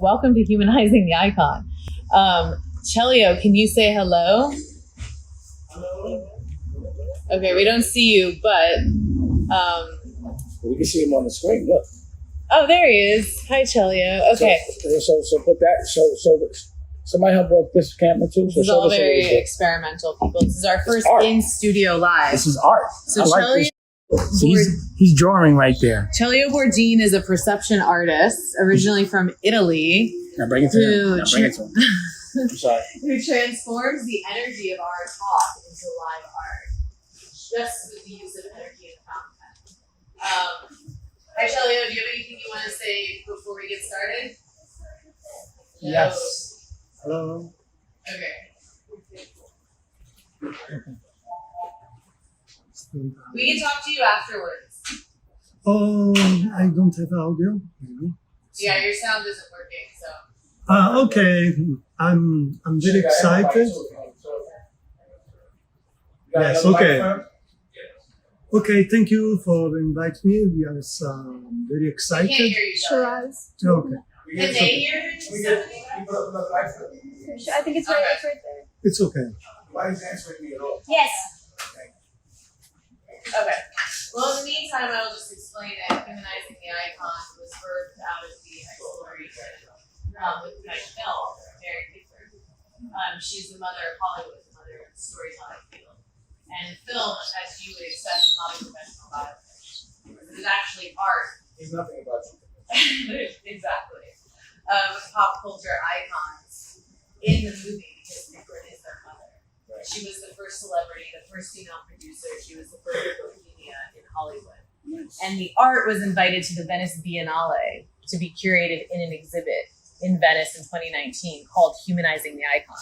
Welcome to Humanizing the Icon. Chelio, can you say hello? Hello. Okay, we don't see you, but We can see him on the screen. Look. oh, there he is. Hi, Chelio. Okay, So put that. So somebody help work this camera too. this is all very experimental, people. This is our first in-studio live. This is art. So I like Chelio, this. So he's drawing right there. Chelio Bourdine is a perception artist, originally from Italy, Now bring it to him. Now bring it to him. I'm sorry. who transforms the energy of our talk into live art, just with the use of energy and fountain. Hi, Chelio. Do you have anything you want to say before we get started? Yes. Hello. Okay. We can talk to you afterwards. Oh, I don't have audio. Maybe. Yeah, your sound isn't working, so. Okay. I'm very excited. Yes. Okay. Okay. Thank you for inviting me. Yes, I'm very I excited. can't hear you, Chelio. Okay. Can they hear Stephanie? I think it's right. Okay. It's right there. It's okay. Why is answering me at all? Yes. Okay. Well, in the meantime, I will just explain that Humanizing the Icon was birthed out of the exploration with my film, Mary Pickford. She's the mother of Hollywood, the mother of the storytelling field. And film, as you would expect, is not a conventional biopic. It is actually art. He's nothing about you. Exactly. Pop culture icons in the movie because Pickford is their mother. Right. She was the first celebrity, the first female producer. She was the first bohemia in Hollywood. Yes. And the art was invited to the Venice Biennale to be curated in an exhibit in Venice in 2019 called Humanizing the Icon.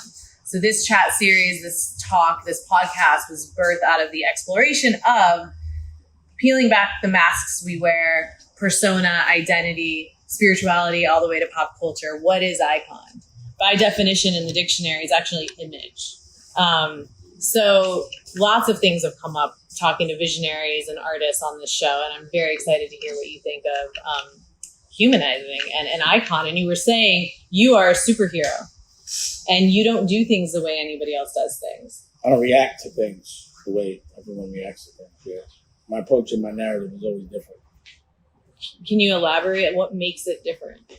So this chat series, this talk, this podcast was birthed out of the exploration of peeling back the masks we wear, persona, identity, spirituality, all the way to pop culture. What is icon? By definition in the dictionary, it's actually image. So lots of things have come up talking to visionaries and artists on this show, and I'm very excited to hear what you think of humanizing and an icon. And you were saying you are a superhero, and you don't do things the way anybody else does things. I don't react to things the way everyone reacts to things. Yeah. My approach and my narrative is always different. Can you elaborate what makes it different?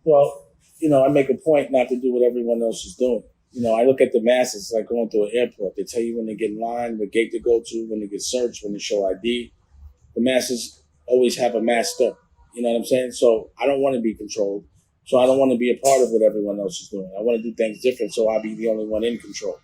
Well, I make a point not to do what everyone else is doing. I look at the masses like going through an airport. They tell you when they get in line, what gate to go to, when they get searched, when they show ID. The masses always have a masked up. You know what I'm saying? So I don't want to be controlled. So I don't want to be a part of what everyone else is doing. I want to do things different so I'll be the only one in control.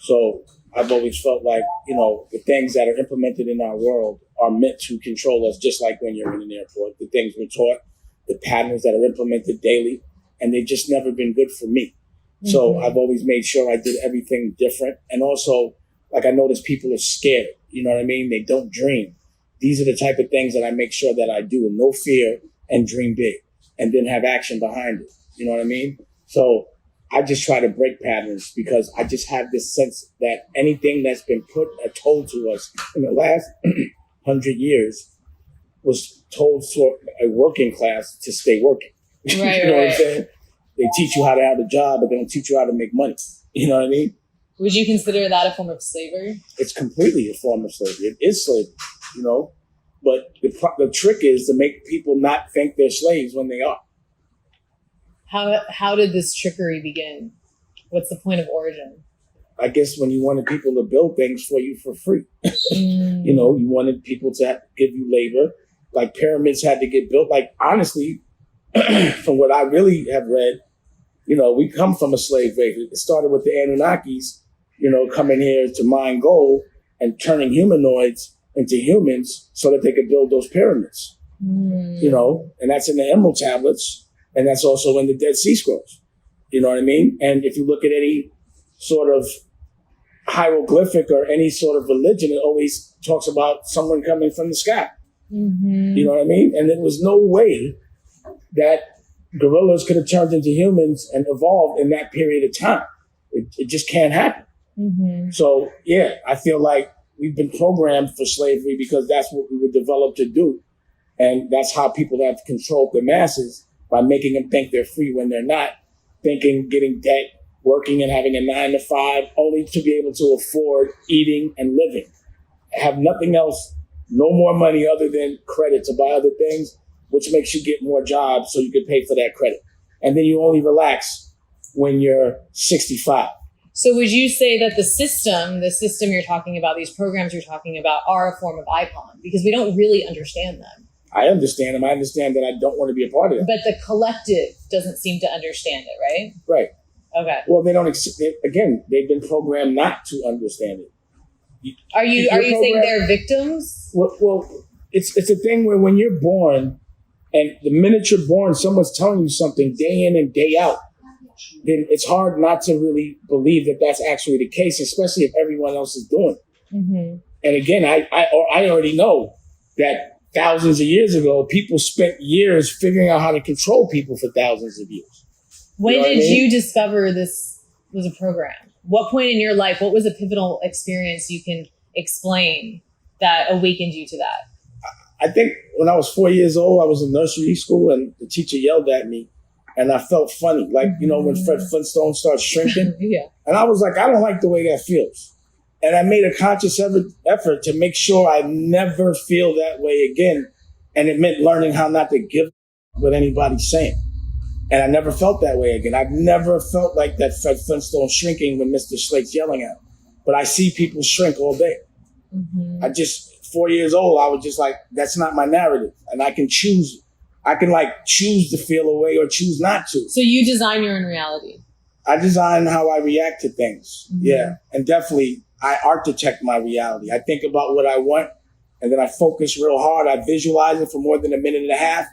So I've always felt like, the things that are implemented in our world are meant to control us, just like when you're in an airport. The things we're taught, the patterns that are implemented daily, and they've just never been good for me. Mm-hmm. So I've always made sure I did everything different. And also, like I notice people are scared. You know what I mean? They don't dream. These are the type of things that I make sure that I do with no fear and dream big and then have action behind it. You know what I mean? So I just try to break patterns because I just have this sense that anything that's been put or told to us in the last 100 years was told for a working class to stay working. Right, you know what I'm saying? They teach you how to have a job, but they don't teach you how to make money. You know what I mean? Would you consider that a form of slavery? It's completely a form of slavery. It is slavery, But the trick is to make people not think they're slaves when they are. How did this trickery begin? What's the point of origin? I guess when you wanted people to build things for you for free. You wanted people to give you labor. Like pyramids had to get built. Like, honestly, from what I really have read, we come from a slave race. It started with the Anunnakis, coming here to mine gold and turning humanoids into humans so that they could build those pyramids. And that's in the Emerald tablets. And that's also in the Dead Sea Scrolls. You know what I mean? And if you look at any sort of hieroglyphic or any sort of religion, it always talks about someone coming from the sky. Mm-hmm. You know what I mean? And there was no way that gorillas could have turned into humans and evolved in that period of time. It just can't happen. Mm-hmm. So, yeah, I feel like we've been programmed for slavery because that's what we were developed to do. And that's how people have controlled the masses by making them think they're free when they're not, thinking, getting debt, working and having a 9 to 5, only to be able to afford eating and living. Have nothing else, no more money other than credit to buy other things, which makes you get more jobs so you can pay for that credit. And then you only relax when you're 65. So would you say that the system you're talking about, these programs you're talking about, are a form of icon? Because we don't really understand them. I understand them. I understand that I don't want to be a part of it. But the collective doesn't seem to understand it, right? Right. Okay. Well, they don't. Again, they've been programmed not to understand it. Are you saying they're victims? Well, it's a thing where when you're born, and the minute you're born, someone's telling you something day in and day out, then it's hard not to really believe that that's actually the case, especially if everyone else is doing it. Mm-hmm. And again, I already know that thousands of years ago, people spent years figuring out how to control people for thousands of years. When did you discover this was a program? What point in your life, what was a pivotal experience you can explain that awakened you to that? I think when I was 4 years old, I was in nursery school and the teacher yelled at me and I felt funny. Like, you know, when Fred Flintstone starts shrinking. Yeah. And I was like, I don't like the way that feels. And I made a conscious effort to make sure I never feel that way again. And it meant learning how not to give what anybody's saying. And I never felt that way again. I've never felt like that Fred Flintstone shrinking when Mr. Slate's yelling at me. But I see people shrink all day. Mm-hmm. 4 years old, I was just like, that's not my narrative. And I can choose. I can choose to feel away or choose not to. So you design your own reality. I design how I react to things. Mm-hmm. Yeah. And definitely I architect my reality. I think about what I want and then I focus real hard. I visualize it for more than a minute and a half.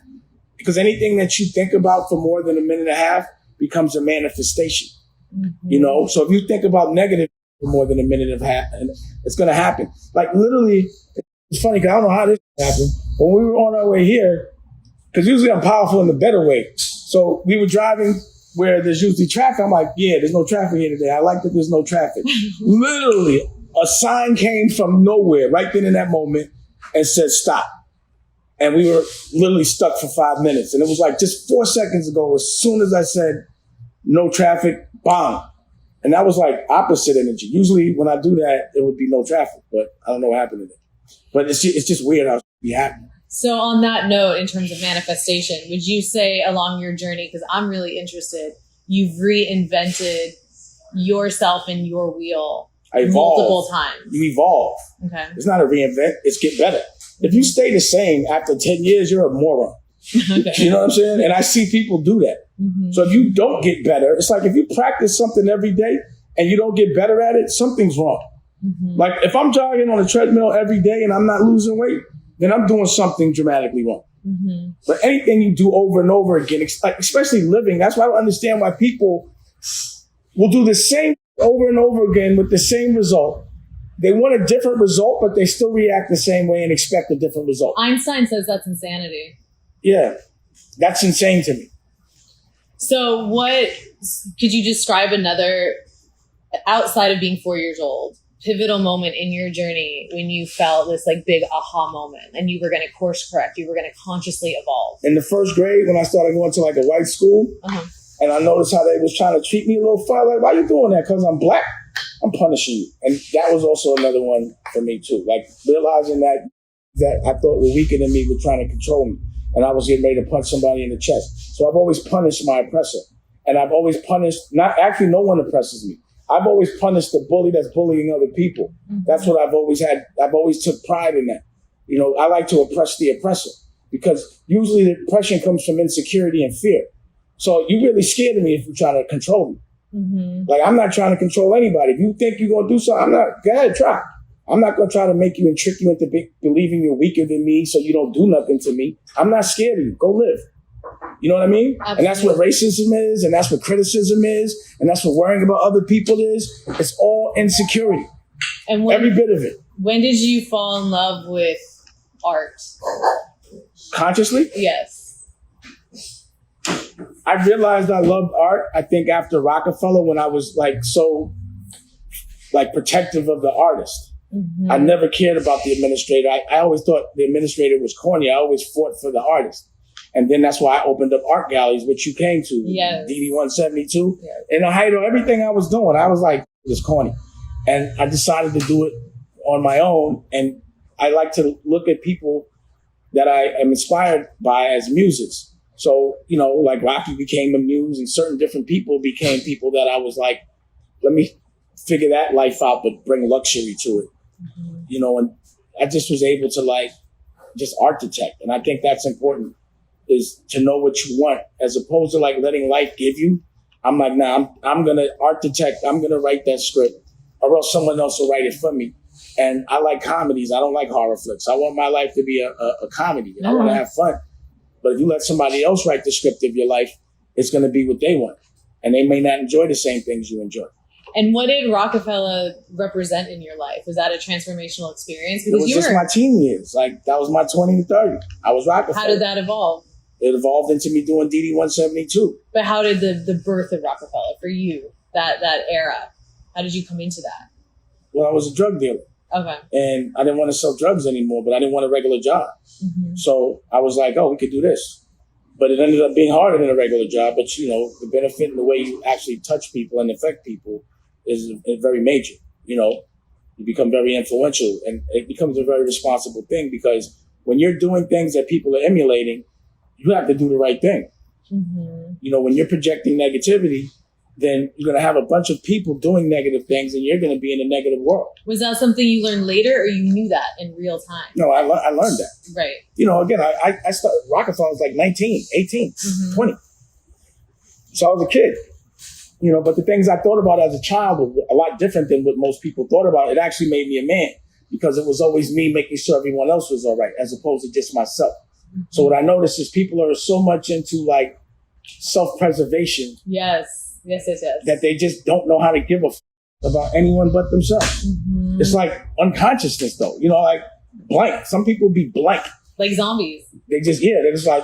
Because anything that you think about for more than a minute and a half becomes a manifestation. Mm-hmm. You know, so if you think about negative for more than a minute and a half, it's going to happen. Like literally, it's funny because I don't know how this happened. But when we were on our way here, because usually I'm powerful in the better way. So we were driving where there's usually traffic. I'm like, yeah, there's no traffic here today. I like that there's no traffic. Literally, a sign came from nowhere right then in that moment and said, stop. And we were literally stuck for 5 minutes. And it was like just 4 seconds ago, as soon as I said, no traffic, bang. And that was like opposite energy. Usually when I do that, it would be no traffic, but I don't know what happened to it. But it's just weird how it be happening. So on that note, in terms of manifestation, would you say along your journey, because I'm really interested, you've reinvented yourself in your wheel multiple times? You evolve. Okay. It's not a reinvent, it's get better. If you stay the same after 10 years, you're a moron. Okay. You know what I'm saying? And I see people do that. Mm-hmm. So if you don't get better, it's like if you practice something every day and you don't get better at it, something's wrong. Mm-hmm. Like if I'm jogging on a treadmill every day and I'm not losing weight, then I'm doing something dramatically wrong. Mm-hmm. But anything you do over and over again, especially living, that's why I don't understand why people will do the same over and over again with the same result. They want a different result, but they still react the same way and expect a different result. Einstein says that's insanity. Yeah, that's insane to me. So could you describe another, outside of being 4 years old, pivotal moment in your journey when you felt this like big aha moment and you were going to course correct, you were going to consciously evolve? In the first grade, when I started going to like a white school, and I noticed how they was trying to treat me a little funny, like, why you doing that? Because I'm black? I'm punishing you. And that was also another one for me too. Like realizing that I thought were weaker than me were trying to control me. And I was getting ready to punch somebody in the chest. So I've always punished my oppressor. And I've always punished, no one oppresses me. I've always punished the bully that's bullying other people. Mm-hmm. That's what I've always had. I've always took pride in that. You know, I like to oppress the oppressor because usually the oppression comes from insecurity and fear. So you're really scared of me if you're trying to control me. Mm-hmm. Like, I'm not trying to control anybody. If you think you're going to do something, go ahead, try. I'm not going to try to make you and trick you into believing you're weaker than me so you don't do nothing to me. I'm not scared of you. Go live. You know what I mean? Absolutely. And that's what racism is, and that's what criticism is, and that's what worrying about other people is. It's all insecurity. And every bit of it. When did you fall in love with art? Consciously? Yes. I realized I loved art, I think, after Rockefeller, when I was so protective of the artist. Mm-hmm. I never cared about the administrator. I always thought the administrator was corny. I always fought for the artist. And then that's why I opened up art galleries, which you came to, Yes. DD 172. Yes. In the height of everything I was doing, I was like, it's corny. And I decided to do it on my own. And I like to look at people that I am inspired by as muses. So, you know, like Rocky became a muse, and certain different people became people that I was like, let me figure that life out, but bring luxury to it. Mm-hmm. You know, and I just was able to like just architect. And I think that's important, is to know what you want as opposed to like letting life give you. I'm like, nah, I'm going to architect. I'm going to write that script, or else someone else will write it for me. And I like comedies. I don't like horror flicks. I want my life to be a comedy. And I want to have fun. But if you let somebody else write the script of your life, it's going to be what they want. And they may not enjoy the same things you enjoy. And what did Rockefeller represent in your life? Was that a transformational experience? Because it was just my teen years. Like, that was my 20 to 30. I was Rockefeller. How did that evolve? It evolved into me doing DD 172. But how did the birth of Rockefeller for you, that era, how did you come into that? Well, I was a drug dealer. Okay. And I didn't want to sell drugs anymore, but I didn't want a regular job. Mm-hmm. So I was like, oh, we could do this. But it ended up being harder than a regular job. But, you know, the benefit and the way you actually touch people and affect people is very major. You know, you become very influential, and it becomes a very responsible thing, because when you're doing things that people are emulating, you have to do the right thing. Mm-hmm. You know, when you're projecting negativity, then you're going to have a bunch of people doing negative things, and you're going to be in a negative world. Was that something you learned later, or you knew that in real time? No, I learned that. Right. You know, again, I started, Rockefeller was like 19, 18, 20. So I was a kid, you know, but the things I thought about as a child were a lot different than what most people thought about. It actually made me a man, because it was always me making sure everyone else was all right, as opposed to just myself. Mm-hmm. So what I noticed is people are so much into like self-preservation. Yes. That they just don't know how to give a about anyone but themselves. Mm-hmm. It's like unconsciousness, though. You know, like blank. Some people be blank. Like zombies. They're just like,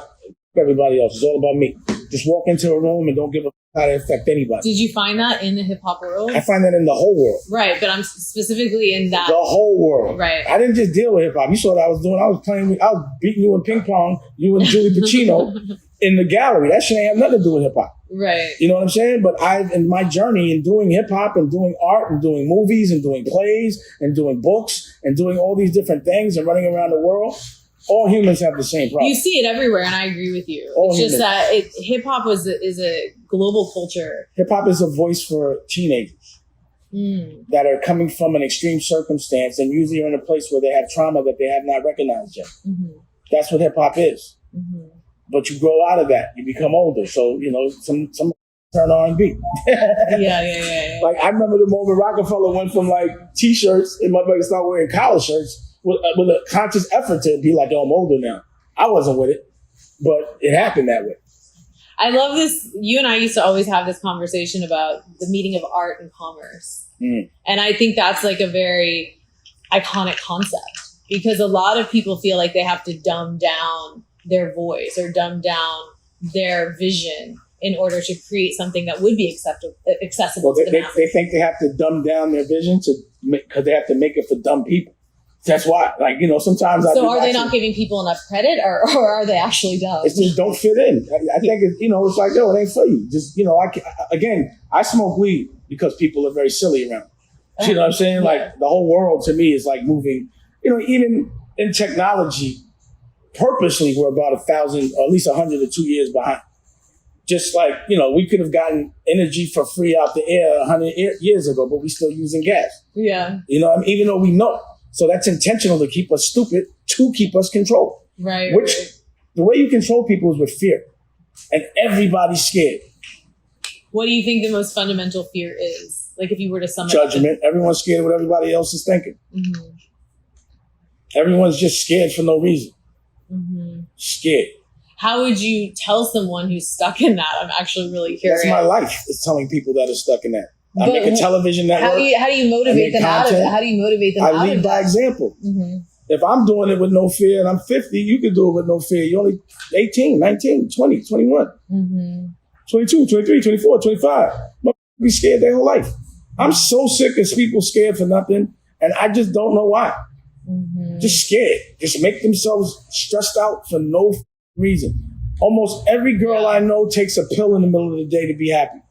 everybody else. It's all about me. Just walk into a room and don't give a how to affect anybody. Did you find that in the hip hop world? I find that in the whole world. Right, but I'm specifically in that. The whole world. Right. I didn't just deal with hip hop. You saw what I was doing. I was beating you in ping pong, you and Julie Pacino in the gallery. That shit ain't have nothing to do with hip hop. Right. You know what I'm saying? But in my journey in doing hip hop and doing art and doing movies and doing plays and doing books and doing all these different things and running around the world, all humans have the same problem. You see it everywhere, and I agree with you. All it's just humans. that hip hop is a global culture. Hip hop is a voice for teenagers that are coming from an extreme circumstance, and usually are in a place where they have trauma that they have not recognized yet. Mm-hmm. That's what hip hop is. Mm-hmm. But you grow out of that. You become older. So, you know, some turn R&B. Yeah. Like, I remember the moment Rockefeller went from like T-shirts and motherfuckers started wearing collar shirts with a conscious effort to be like, oh, I'm older now. I wasn't with it, but it happened that way. I love this. You and I used to always have this conversation about the meeting of art and commerce. Mm. And I think that's like a very iconic concept, because a lot of people feel like they have to dumb down their voice or dumb down their vision in order to create something that would be accessible to the masses. They think they have to dumb down their vision because they have to make it for dumb people. That's why, like, you know, sometimes So are they not giving people enough credit, or are they actually dumb? It's just don't fit in. I think, you know, it's like, yo, it ain't for you. Just, you know, I smoke weed because people are very silly around. You know what I'm saying? Yeah. Like, the whole world to me is like moving, you know, even in technology, purposely we're about 1,000 or at least 100 or 2 years behind. Just like, you know, we could have gotten energy for free out the air 100 years ago, but we're still using gas. Yeah. You know, I mean, even though we know. So that's intentional to keep us stupid, to keep us controlled. Right. Which, the way you control people is with fear. And everybody's scared. What do you think the most fundamental fear is? Like, if you were to sum it up. Judgment. Everyone's scared of what everybody else is thinking. Mm-hmm. Everyone's just scared for no reason. Mm-hmm. Scared. How would you tell someone who's stuck in that? I'm actually really curious. That's my life, is telling people that are stuck in that. I make a television network. How do you motivate them out of it? How do you motivate them out of it? I lead by example. Mm-hmm. If I'm doing it with no fear and I'm 50, you can do it with no fear. You're only 18, 19, 20, 21, 22, 23, 24, 25. Be scared their whole life. I'm so sick of people scared for nothing, and I just don't know why. Mm-hmm. Just scared. Just make themselves stressed out for no reason. Almost every girl I know takes a pill in the middle of the day to be happy.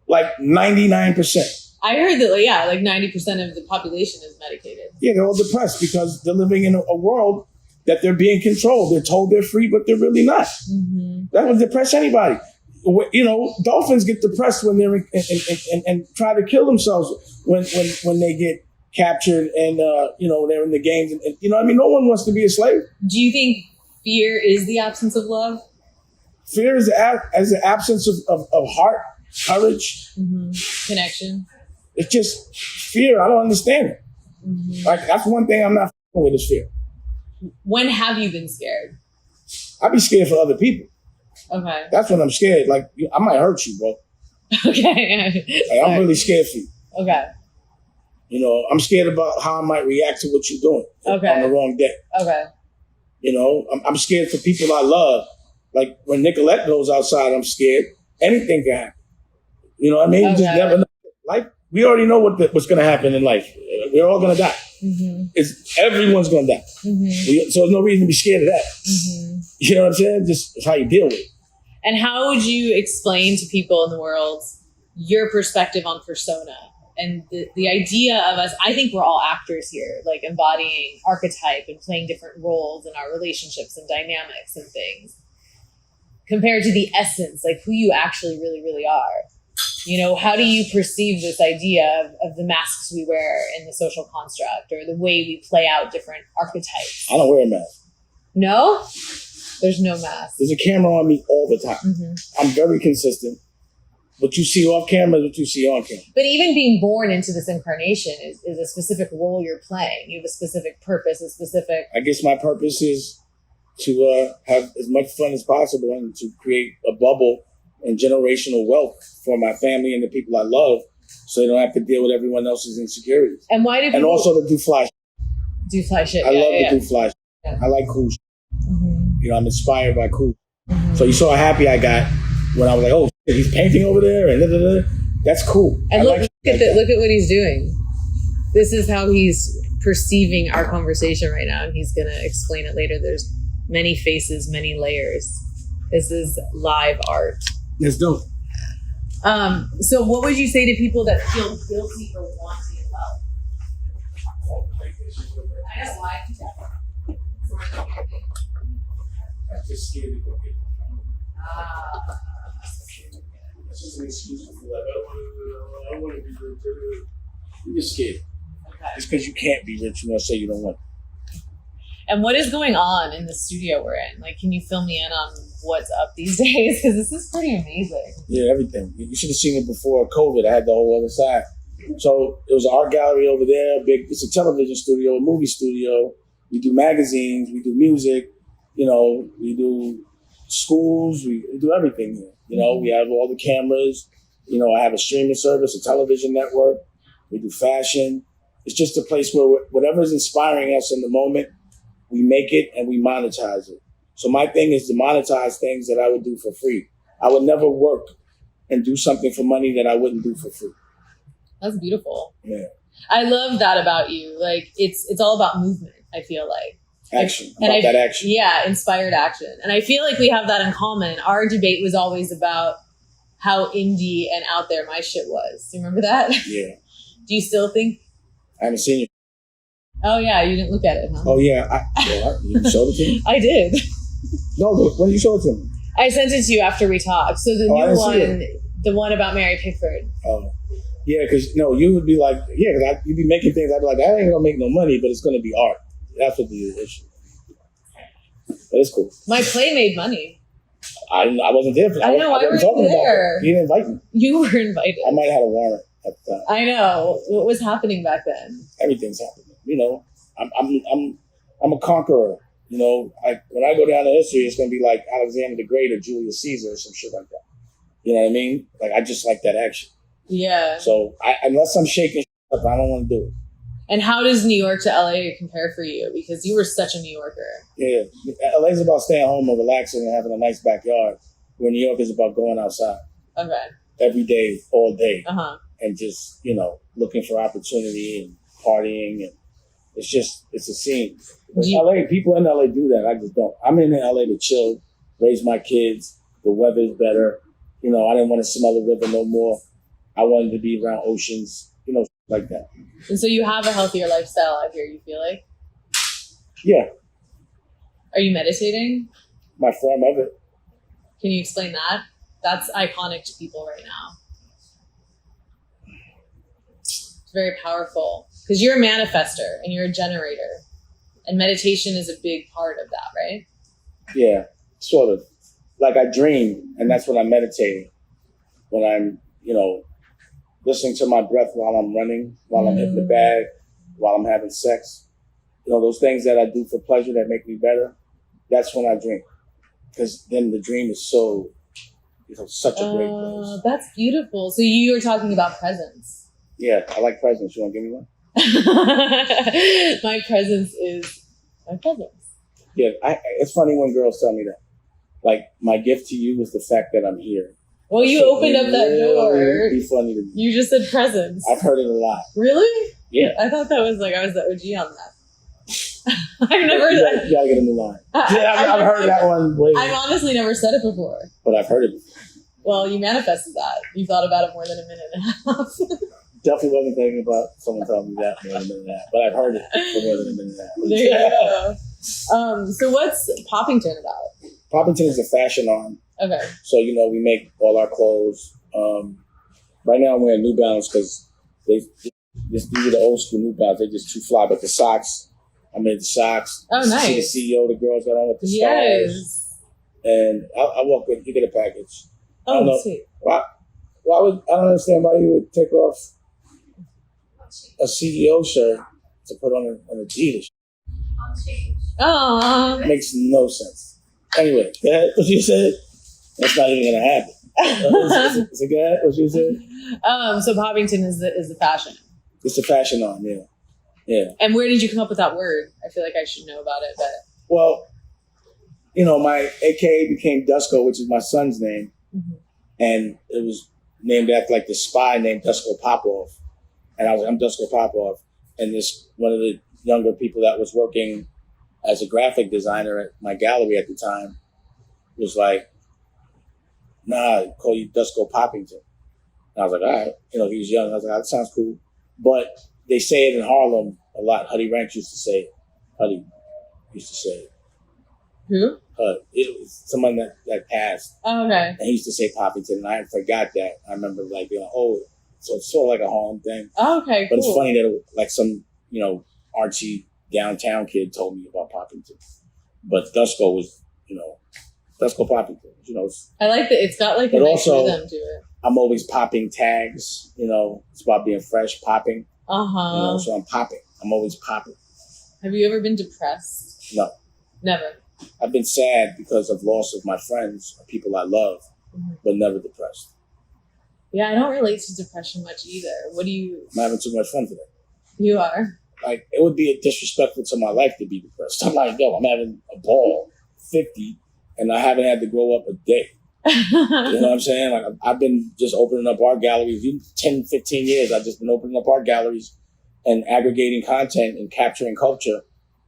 Like 99%. I heard that, like 90% of the population is medicated. Yeah, they're all depressed because they're living in a world that they're being controlled. They're told they're free, but they're really not. Mm-hmm. That would depress anybody. You know, dolphins get depressed when they're and try to kill themselves when they get captured and they're in the games. And you know what I mean? No one wants to be a slave. Do you think fear is the absence of love? Fear is the absence of heart, courage, connection. It's just fear. I don't understand it. Mm-hmm. Like that's one thing I'm not with is fear. When have you been scared? I be scared for other people. Okay. That's when I'm scared. Like I might hurt you, bro. Okay. Like, I'm really scared for you. Okay. You know, I'm scared about how I might react to what you're doing on the wrong day. Okay. You know, I'm scared for people I love. Like when Nicolette goes outside, I'm scared. Anything can happen. You know what I mean? You just never know. Like we already know what's going to happen in life. We're all going to die. Mm-hmm. Everyone's going to die. Mm-hmm. So there's no reason to be scared of that. Mm-hmm. You know what I'm saying? Just it's how you deal with it. And how would you explain to people in the world your perspective on persona and the idea of us? I think we're all actors here, like embodying archetype and playing different roles in our relationships and dynamics and things compared to the essence, like who you actually really, really are. You know, how do you perceive this idea of the masks we wear in the social construct or the way we play out different archetypes? I don't wear a mask. No? There's no mask. There's a camera on me all the time. Mm-hmm. I'm very consistent. What you see off camera is what you see on camera. But even being born into this incarnation is a specific role you're playing. You have a specific purpose, a specific... I guess my purpose is to have as much fun as possible and to create a bubble and generational wealth for my family and the people I love so they don't have to deal with everyone else's insecurities. And why do people... And also to do fly shit. Do fly shit, I love to do fly shit. Yeah. I like cool shit. Mm-hmm. You know, I'm inspired by cool. Mm-hmm. So you saw how happy I got when I was like, oh, shit, he's painting over there and da-da-da. That's cool. And look at what he's doing. This is how he's perceiving our conversation right now, and he's going to explain it later. There's many faces, many layers. This is live art. It's dope. So what would you say to people that feel guilty for wanting wealth? I know why. I'm just scared to go get it. That's just an excuse to feel like, I don't want to be rich. You're just scared. Okay. It's because you can't be rich. You want to say you don't want. And what is going on in the studio we're in? Like, can you fill me in on what's up these days? Because this is pretty amazing. Yeah, everything. You should have seen it before COVID. I had the whole other side. So it was an art gallery over there. It's a television studio, a movie studio. We do magazines. We do music. You know, we do schools. We do everything here. You know, we have all the cameras. You know, I have a streaming service, a television network. We do fashion. It's just a place where whatever is inspiring us in the moment, we make it and we monetize it. So my thing is to monetize things that I would do for free. I would never work and do something for money that I wouldn't do for free. That's beautiful. Yeah. I love that about you. Like it's all about movement, I feel like. Action. That action. Yeah, inspired action. And I feel like we have that in common. Our debate was always about how indie and out there my shit was. Do you remember that? Yeah. Do you still think? I haven't seen it. Oh, yeah. You didn't look at it, huh? Oh, yeah. You showed it to me? I did. No, when did you show it to me? I sent it to you after we talked. So the new one, the one about Mary Pickford. Oh. Yeah, because, you would be like, because you'd be making things, I'd be like, that ain't going to make no money, but it's going to be art. That's what the issue. But it's cool. My play made money. I wasn't there for that. I know, I wasn't there. You didn't invite me. You were invited. I might have had a warrant at the time. I know. What was happening back then? Everything's happening. I'm a conqueror. When I go down to history, it's going to be like Alexander the Great or Julius Caesar or some shit like that. You know what I mean? Like, I just like that action. Yeah. So unless I'm shaking up, I don't want to do it. And how does New York to LA compare for you? Because you were such a New Yorker. Yeah. LA's about staying home and relaxing and having a nice backyard, where New York is about going outside. Okay. Every day, all day. Uh-huh. And just, looking for opportunity and partying. And it's a scene. But LA, people in LA do that. I just don't. I'm in LA to chill, raise my kids. The weather's better. You know, I didn't want to smell the river no more. I wanted to be around oceans, you know, like that. And so you have a healthier lifestyle out here, you feel like? Yeah, Are you meditating? my form of it. Can you explain that? That's iconic to people right now. It's very powerful because you're a manifester and you're a generator. And meditation is a big part of that, right? Yeah, sort of. Like I dream, and that's when I'm meditating. When I'm, you know, listening to my breath while I'm running, while I'm hitting the bag, while I'm having sex. You know, those things that I do for pleasure that make me better, that's when I dream. Because then the dream is so, you know, such a great place. That's beautiful. So you were talking about presence. Yeah, I like presents. You want to give me one? My presence is my presence. Yeah, it's funny when girls tell me that. Like, my gift to you is the fact that I'm here. Well, you opened up that door. It'd be funny to me. You just said presence. I've heard it a lot. Really? Yeah. I thought that was like I was the OG on that. I've never. You gotta get a new line. I've heard that one way. I've honestly never said it before. But I've heard it before. Well, you manifested that. You thought about it more than a minute and a half. Definitely wasn't thinking about someone telling me that more than a minute and a half. But I've heard it for more than a minute and a half. There you go. So what's Poppington about? Poppington is a fashion arm. Okay. So, you know, we make all our clothes. Right now I'm wearing New Balance because these are the old school New Balance. They're just too fly. But the socks, I made the socks. Oh, nice. See the CEO, the girls got on with the Yes. stars. And I walk with, you get a package. Oh, sweet. I don't understand why you would take off a CEO shirt to put on an Adidas shirt. Aww. Makes no sense. Anyway, go ahead. What you said? That's not even gonna happen. Is it good? What you said? So Poppington is the fashion. It's a fashion arm, yeah. Yeah. And where did you come up with that word? I feel like I should know about it, but Well, you know, my AKA became Dusko, which is my son's name. Mm-hmm. And it was named after like the spy named Dusko Popov. And I was like, I'm Dusko Popov. And this one of the younger people that was working as a graphic designer at my gallery at the time was like, nah, I call you Dusko Poppington. And I was like, all right. You know, he was young. I was like, that sounds cool. But they say it in Harlem a lot. Huddy Ranks used to say it. Huddy used to say it. who? It was someone that passed. Oh, okay. And he used to say Poppington, and I forgot that. I remember like being like, oh, so it's sort of like a Harlem thing. Oh, okay, But cool. it's funny that it, like some, you know, Archie downtown kid told me about Poppington. But Dusko was, you know, Dusko Poppington. You know, I like that it's got like a But nice also- rhythm to it. I'm always popping tags. You know, it's about being fresh, popping. Uh-huh. You know, so I'm popping. I'm always popping. Have you ever been depressed? No, Never. I've been sad because of loss of my friends or people I love, Mhm. but never depressed. Yeah, I don't relate to depression much either. What do you... I'm having too much fun today. You are. Like, it would be disrespectful to my life to be depressed. I'm like, yo, I'm having a ball, 50, and I haven't had to grow up a day. You know what I'm saying? Like, I've been just opening up art galleries. 10, 15 years, I've just been opening up art galleries and aggregating content and capturing culture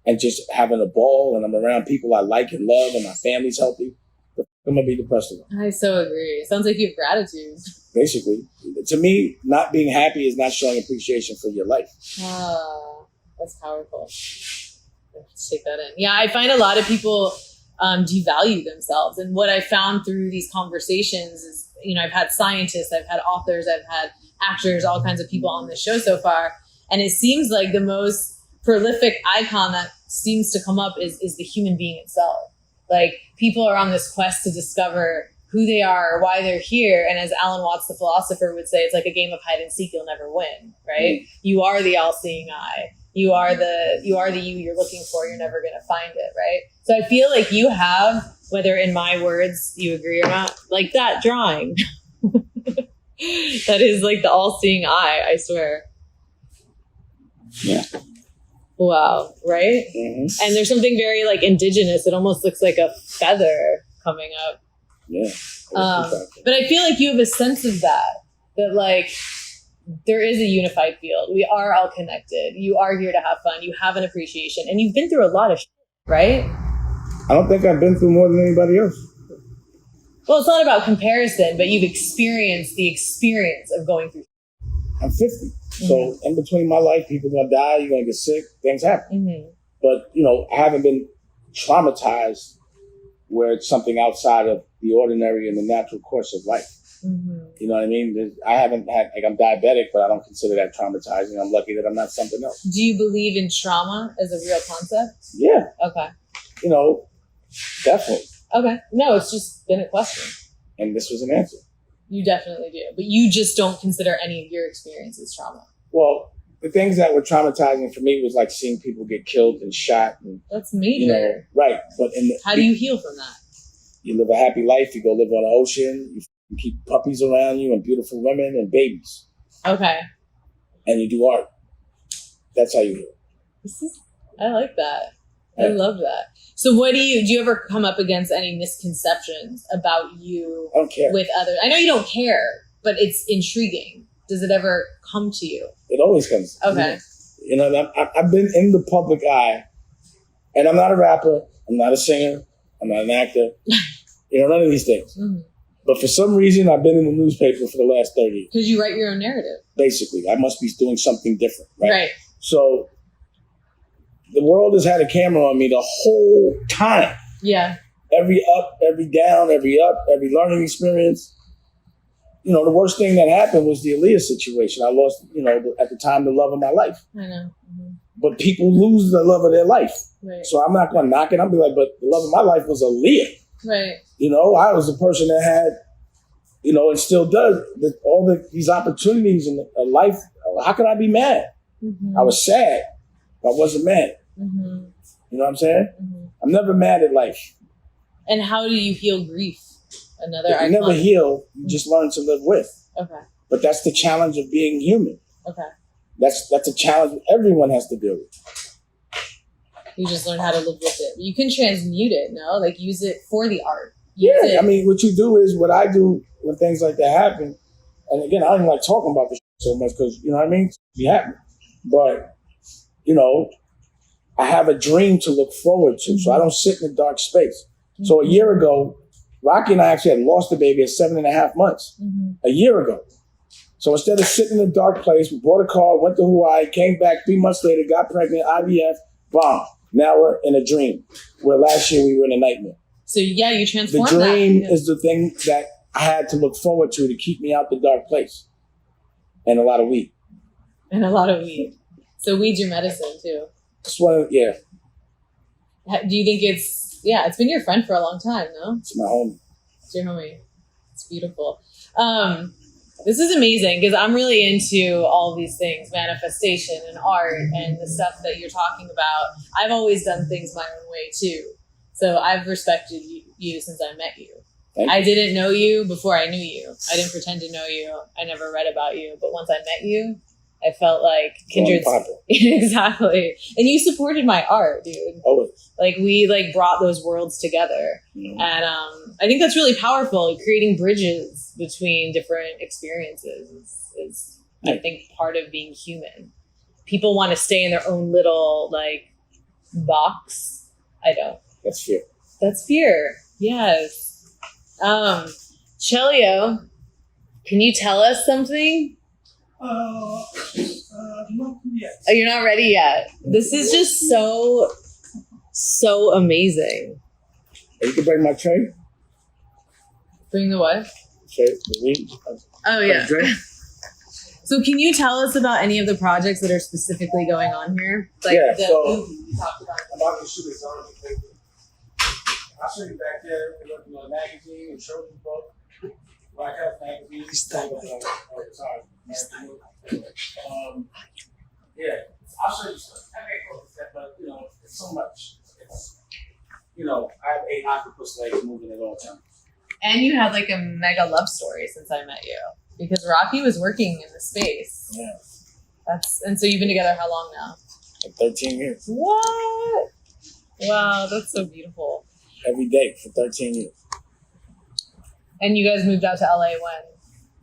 and just having a ball, and I'm around people I like and love, and my family's healthy. I'm going to be depressed about. I so agree. It sounds like you have gratitude. Basically, to me, not being happy is not showing appreciation for your life. Ah, that's powerful. Let's take that in. Yeah, I find a lot of people devalue themselves. And what I found through these conversations is, you know, I've had scientists, I've had authors, I've had actors, all kinds of people on this show so far. And it seems like the most prolific icon that seems to come up is the human being itself. Like, people are on this quest to discover who they are, why they're here. And as Alan Watts, the philosopher, would say, it's like a game of hide and seek. You'll never win, right? Mm-hmm. You are the all-seeing eye. You are the you you're looking for. You're never going to find it, right? So I feel like you have, whether in my words you agree or not, like that drawing. That is like the all-seeing eye, I swear. Yeah. Wow, right? Mm-hmm. And there's something very like indigenous. It almost looks like a feather coming up. Yeah. But I feel like you have a sense of that like there is a unified field. We are all connected. You are here to have fun. You have an appreciation, and you've been through a lot of shit, right? I don't think I've been through more than anybody else. Well, it's not about comparison, but you've experienced the experience of going through. I'm 50. So in between my life, people are going to die, you're going to get sick, things happen. Mm-hmm. But, I haven't been traumatized where it's something outside of the ordinary and the natural course of life. Mm-hmm. You know what I mean? I haven't had, I'm diabetic, but I don't consider that traumatizing. I'm lucky that I'm not something else. Do you believe in trauma as a real concept? Yeah. Okay. Definitely. Okay. No, it's just been a question. And this was an answer. You definitely do. But you just don't consider any of your experiences trauma. Well, the things that were traumatizing for me was like seeing people get killed and shot. And, that's major. Right. But how do you heal from that? You live a happy life. You go live on the ocean. You keep puppies around you and beautiful women and babies. Okay. And you do art. That's how you heal. I like that. I love that. So do you ever come up against any misconceptions about you I don't care. with others? I know you don't care, but it's intriguing. Does it ever come to you? It always comes. Okay. I've been in the public eye, and I'm not a rapper. I'm not a singer. I'm not an actor. None of these things. Mm-hmm. But for some reason, I've been in the newspaper for the last 30 years. Because you write your own narrative. Basically. I must be doing something different. Right. So the world has had a camera on me the whole time. Yeah. Every up, every down, every up, every learning experience. The worst thing that happened was the Aaliyah situation. I lost, at the time, the love of my life. I know. Mm-hmm. But people lose the love of their life. Right. So I'm not going to knock it. I'll be like, but the love of my life was Aaliyah. Right. I was the person that had, and still does, these opportunities in life. How could I be mad? Mm-hmm. I was sad. I wasn't mad. Mm-hmm. You know what I'm saying? Mm-hmm. I'm never mad at life. And how do you heal grief? You never heal. You just learn to live with. Okay. But that's the challenge of being human. Okay. That's a challenge everyone has to deal with. You just learn how to live with it. You can transmute it, no? Like use it for the art. What you do is what I do when things like that happen. And again, I don't even like talking about this so much because, you know what I mean? It happened. But, I have a dream to look forward to. Mm-hmm. So I don't sit in a dark space. Mm-hmm. So a year ago, Rocky and I actually had lost a baby at 7.5 months. Mm-hmm. A year ago. So instead of sitting in a dark place, we bought a car, went to Hawaii, came back 3 months later, got pregnant, IVF, bomb. Now we're in a dream. Where last year we were in a nightmare. So you transformed that. The dream is the thing that I had to look forward to keep me out the dark place. And a lot of weed. So weed's your medicine too. Yeah. Do you think it's been your friend for a long time, no? It's my homie. It's your homie. It's beautiful. This is amazing because I'm really into all of these things, manifestation and art and the stuff that you're talking about. I've always done things my own way too. So I've respected you since I met you. I didn't know you before I knew you. I didn't pretend to know you. I never read about you. But once I met you, I felt like kindred. Exactly. And you supported my art, dude. Always. Like we brought those worlds together. Mm-hmm. And I think that's really powerful. Creating bridges between different experiences is I think part of being human. People want to stay in their own little box. I don't. That's fear. That's fear. Yes. Chelio, can you tell us something? Not yet. Oh, you're not ready yet. This is just so amazing. You can bring my tray. Bring the what? Tray. The weed. Oh yeah. So can you tell us about any of the projects that are specifically going on here? So movie you talked about. I'm about to shoot a song. I'll show you back there. We're looking at a magazine and children's book. Black Health magazine. I'll show you stuff. Okay, cool. But it's so much. I have 8 octopus legs moving at all times. And you had a mega love story since I met you. Because Rocky was working in the space. Yeah. And so you've been together how long now? 13 years. What? Wow, that's so beautiful. Every day for 13 years. And you guys moved out to LA when?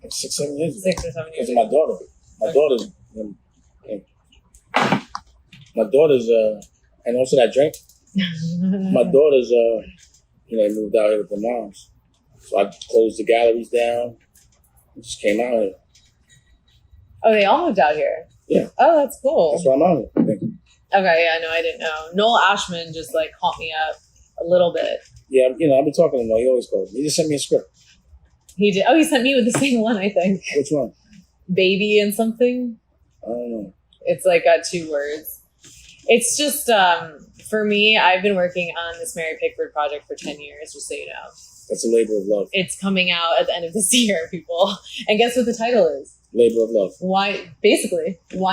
6, 7 years ago. 6 or 7 years ago. Because my daughter's, and also that drink. My daughter's, moved out here with their moms. So I closed the galleries down and just came out here. Oh, they all moved out here. Yeah. Oh, that's cool. That's why I'm out here. Thank you. Okay, yeah, no, I didn't know. Noel Ashman just like caught me up a little bit. Yeah, I've been talking to him. He always calls me. He just sent me a script. He did. Oh, he sent me with the same one, I think. Which one? Baby and something. I don't know. It's like got 2 words. It's just for me. I've been working on this Mary Pickford project for 10 years. Just so you know, That's a labor of love. it's coming out at the end of this year, people. And guess what the title is? Labor of love. Why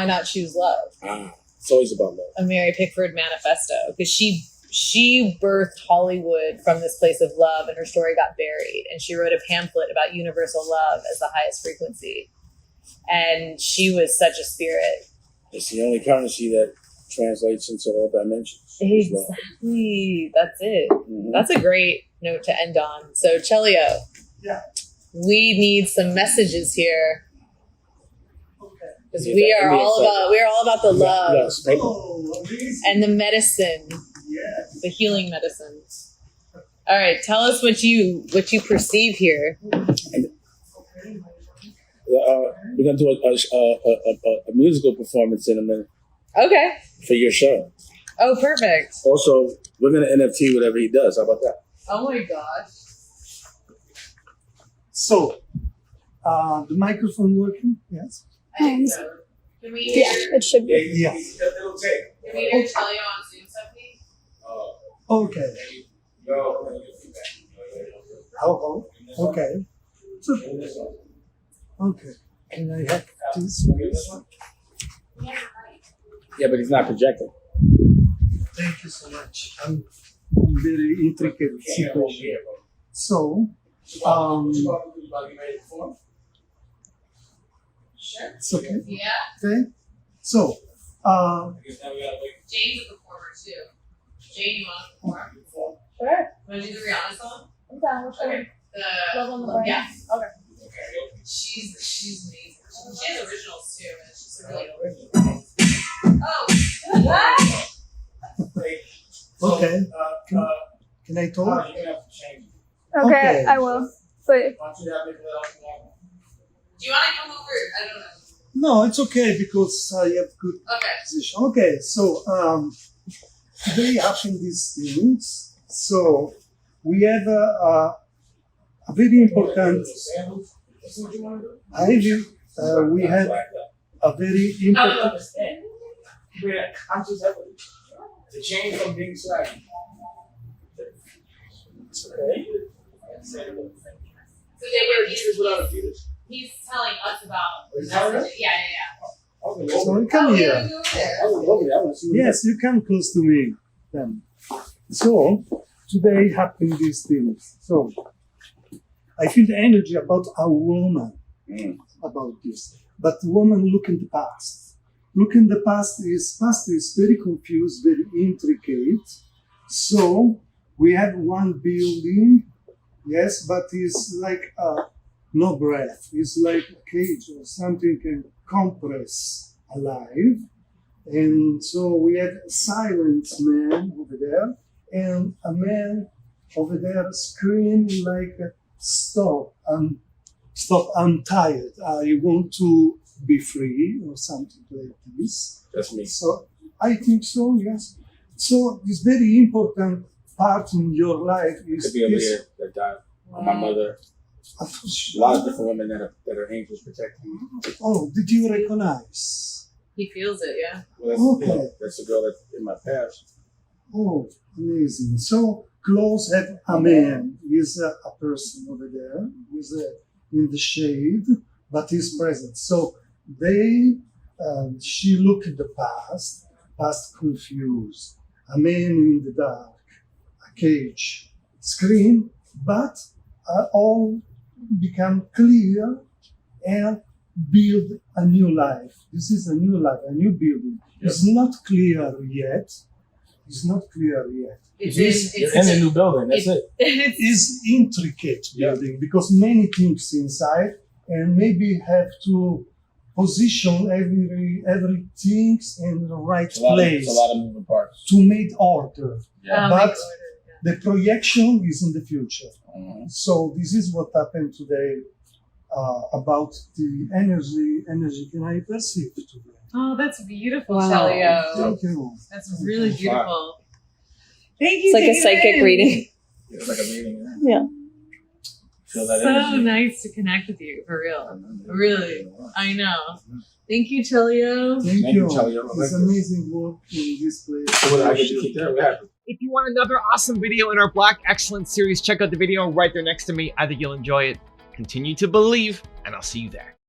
not choose love? It's always about love. A Mary Pickford manifesto, because she birthed Hollywood from this place of love, and her story got buried. And she wrote a pamphlet about universal love as the highest frequency. And she was such a spirit. It's the only currency that translates into all dimensions. It's love. Exactly. That's it. Mhm. That's a great note to end on. So, Chelio, Yeah. we need some messages here. Okay. Because Yeah, we that are Indian all about the love Yes, paper. Oh, amazing. and the medicine, Yes. the healing medicine. All right, tell us what you perceive here. Okay. We're gonna do a musical performance in a minute Okay. for your show. Oh, perfect. Also, we're gonna NFT whatever he does. How about that? Oh my gosh. So, the microphone working? Yes. I think so. Can we hear, Yeah, it should be. Yeah. It'll take. can we hear Chelio on Zoom, Stephanie? Okay. Oh, okay. So, okay. Can I have this? Yeah, but he's not projecting. Thank you so much. I'm very intricate situation. So, Sure. it's okay. Yeah. Okay. So, Jane's a performer too. Jane, you want to perform? Sure. Want to do the Rihanna song? I'm down. Which one? Okay. Love on the Brain? Yeah. Okay. She's amazing. She has originals too, and it's just a really original. Oh, what? okay. Can I talk? Okay, Okay. I will. But Do you want to come over? I don't know. No, it's okay because I have good Okay. position. Okay, so today happened these things. So we have a very important. We have a very important. The change from being slack. So David, he's telling us about the message. Yeah. So come here. Oh, Yes, you come close to me. Then. So today happened these things. So I feel the energy about a woman about this, but the woman look in the past. Look in the past is very confused, very intricate. So we have one building, yes, but it's like no breath. It's like a cage or something can compress alive. And so we have a silent man over there and a man over there screaming like, stop, I'm tired. I want to be free or something like this. That's me. So I think so, yes. So this very important part in your life is Could be over here that died. My mother. A lot of different women that are angels protecting me. Oh, did you recognize? He feels it, yeah. Well, Okay. that's the girl that's in my past. Oh, amazing. So close have a man. He's a person over there. He's in the shade, but he's present. So she looked at the past confused. A man in the dark, a cage, scream, but all become clear and build a new life. This is a new life, a new building. Yep. It's not clear yet. It's in a new building. That's it. It's intricate building because many things inside, and maybe have to position everything in the right It's a lot place of moving parts. to make order. Yeah. But The projection is in the future. Mhm. So this is what happened today about the energy can I perceive today. Oh, that's beautiful, Wow. Telio. Thank you. That's really Wow. beautiful. Thank you. It's like a take it psychic in. reading. It's like a meeting. Yeah. Feel that So energy. nice to connect with you, for real. Really. I know. Thank you, Telio. Thank Thank you. you, Charlie. I like It's this. amazing work in this place. So what, I get to keep that? What happened? If you want another awesome video in our Black Excellence series, check out the video right there next to me. I think you'll enjoy it. Continue to believe, and I'll see you there.